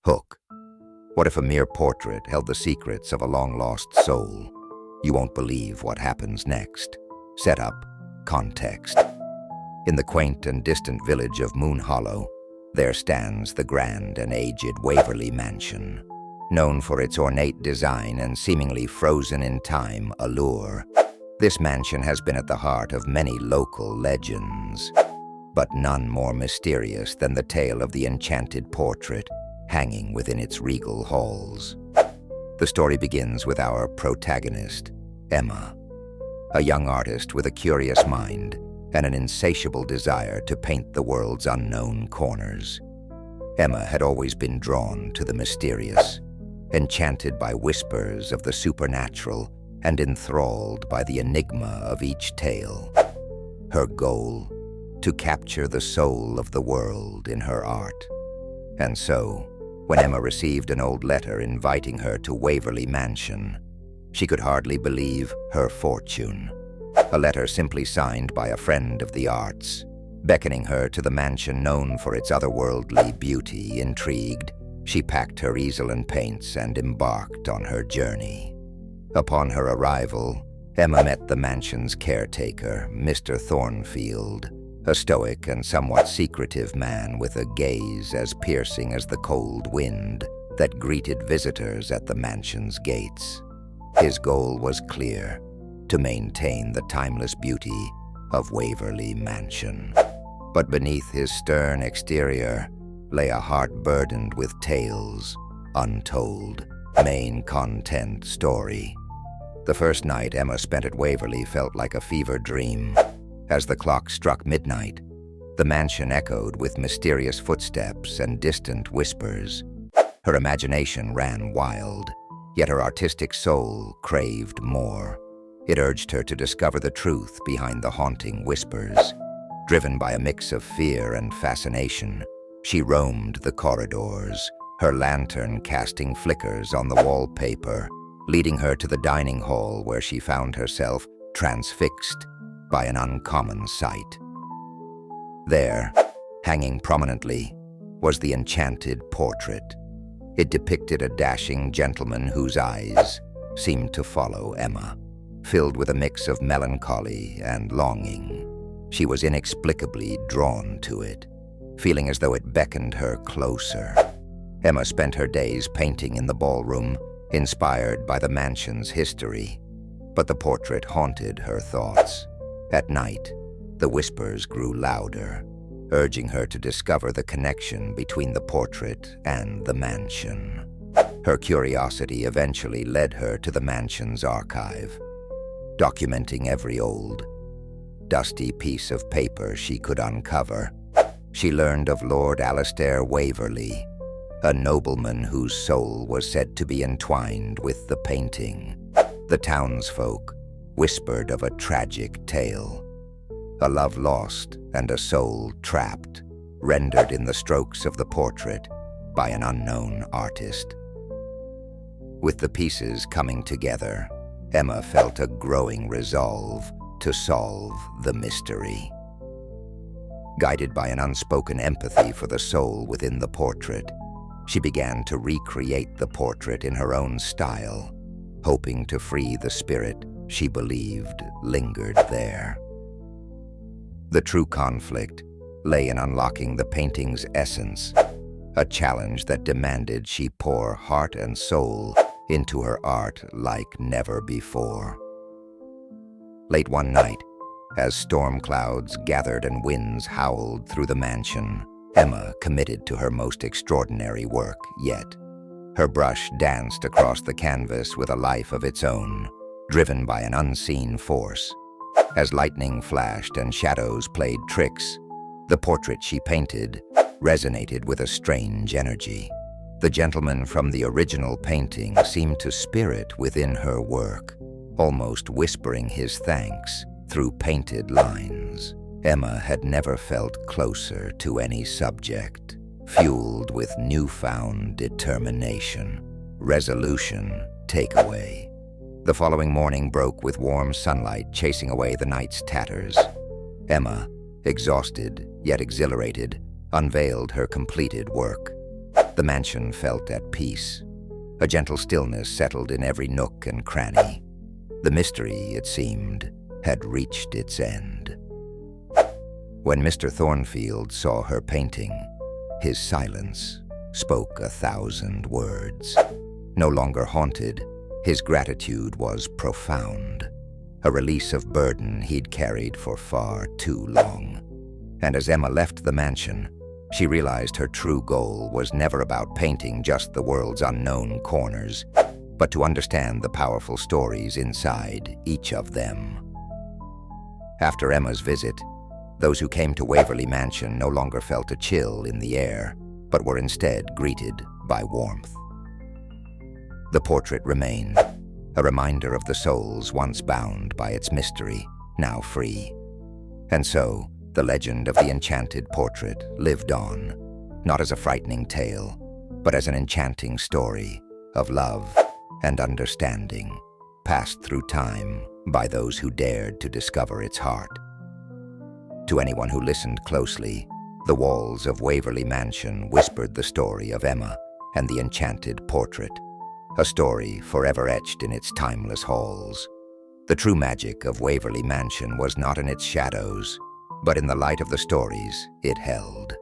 Hook. What if a mere portrait held the secrets of a long-lost soul? You won't believe what happens next. Setup. Context. In the quaint and distant village of Moon Hollow, there stands the grand and aged Waverly Mansion. Known for its ornate design and seemingly frozen-in-time allure, this mansion has been at the heart of many local legends, but none more mysterious than the tale of the Enchanted Portrait hanging within its regal halls. The story begins with our protagonist, Emma, a young artist with a curious mind and an insatiable desire to paint the world's unknown corners. Emma had always been drawn to the mysterious, enchanted by whispers of the supernatural and enthralled by the enigma of each tale. Her goal, to capture the soul of the world in her art. And so, when Emma received an old letter inviting her to Waverly Mansion, she could hardly believe her fortune. A letter simply signed by a friend of the arts, beckoning her to the mansion known for its otherworldly beauty. Intrigued, she packed her easel and paints and embarked on her journey. Upon her arrival, Emma met the mansion's caretaker, Mr. Thornfield, a stoic and somewhat secretive man with a gaze as piercing as the cold wind that greeted visitors at the mansion's gates. His goal was clear: to maintain the timeless beauty of Waverly Mansion. But beneath his stern exterior lay a heart burdened with tales untold. Main content story. The first night Emma spent at Waverly felt like a fever dream. As the clock struck midnight, the mansion echoed with mysterious footsteps and distant whispers. Her imagination ran wild, yet her artistic soul craved more. It urged her to discover the truth behind the haunting whispers. Driven by a mix of fear and fascination, she roamed the corridors, her lantern casting flickers on the wallpaper, leading her to the dining hall where she found herself transfixed by an uncommon sight. There, hanging prominently, was the Enchanted Portrait. It depicted a dashing gentleman whose eyes seemed to follow Emma, filled with a mix of melancholy and longing. She was inexplicably drawn to it, feeling as though it beckoned her closer. Emma spent her days painting in the ballroom, inspired by the mansion's history, but the portrait haunted her thoughts. At night, the whispers grew louder, urging her to discover the connection between the portrait and the mansion. Her curiosity eventually led her to the mansion's archive, documenting every old, dusty piece of paper she could uncover. She learned of Lord Alistair Waverly, a nobleman whose soul was said to be entwined with the painting. The townsfolk whispered of a tragic tale, a love lost and a soul trapped, rendered in the strokes of the portrait by an unknown artist. With the pieces coming together, Emma felt a growing resolve to solve the mystery. Guided by an unspoken empathy for the soul within the portrait, she began to recreate the portrait in her own style, hoping to free the spirit she believed lingered there. The true conflict lay in unlocking the painting's essence, a challenge that demanded she pour heart and soul into her art like never before. Late one night, as storm clouds gathered and winds howled through the mansion, Emma committed to her most extraordinary work yet. Her brush danced across the canvas with a life of its own, driven by an unseen force. As lightning flashed and shadows played tricks, the portrait she painted resonated with a strange energy. The gentleman from the original painting seemed to spirit within her work, almost whispering his thanks through painted lines. Emma had never felt closer to any subject, fueled with newfound determination, resolution, takeaway. The following morning broke with warm sunlight chasing away the night's tatters. Emma, exhausted yet exhilarated, unveiled her completed work. The mansion felt at peace. A gentle stillness settled in every nook and cranny. The mystery, it seemed, had reached its end. When Mr. Thornfield saw her painting, his silence spoke 1,000 words. No longer haunted, his gratitude was profound, a release of burden he'd carried for far too long. And as Emma left the mansion, she realized her true goal was never about painting just the world's unknown corners, but to understand the powerful stories inside each of them. After Emma's visit, those who came to Waverly Mansion no longer felt a chill in the air, but were instead greeted by warmth. The portrait remained, a reminder of the souls once bound by its mystery, now free. And so, the legend of the Enchanted Portrait lived on, not as a frightening tale, but as an enchanting story of love and understanding, passed through time by those who dared to discover its heart. To anyone who listened closely, the walls of Waverly Mansion whispered the story of Emma and the Enchanted Portrait, a story forever etched in its timeless halls. The true magic of Waverly Mansion was not in its shadows, but in the light of the stories it held.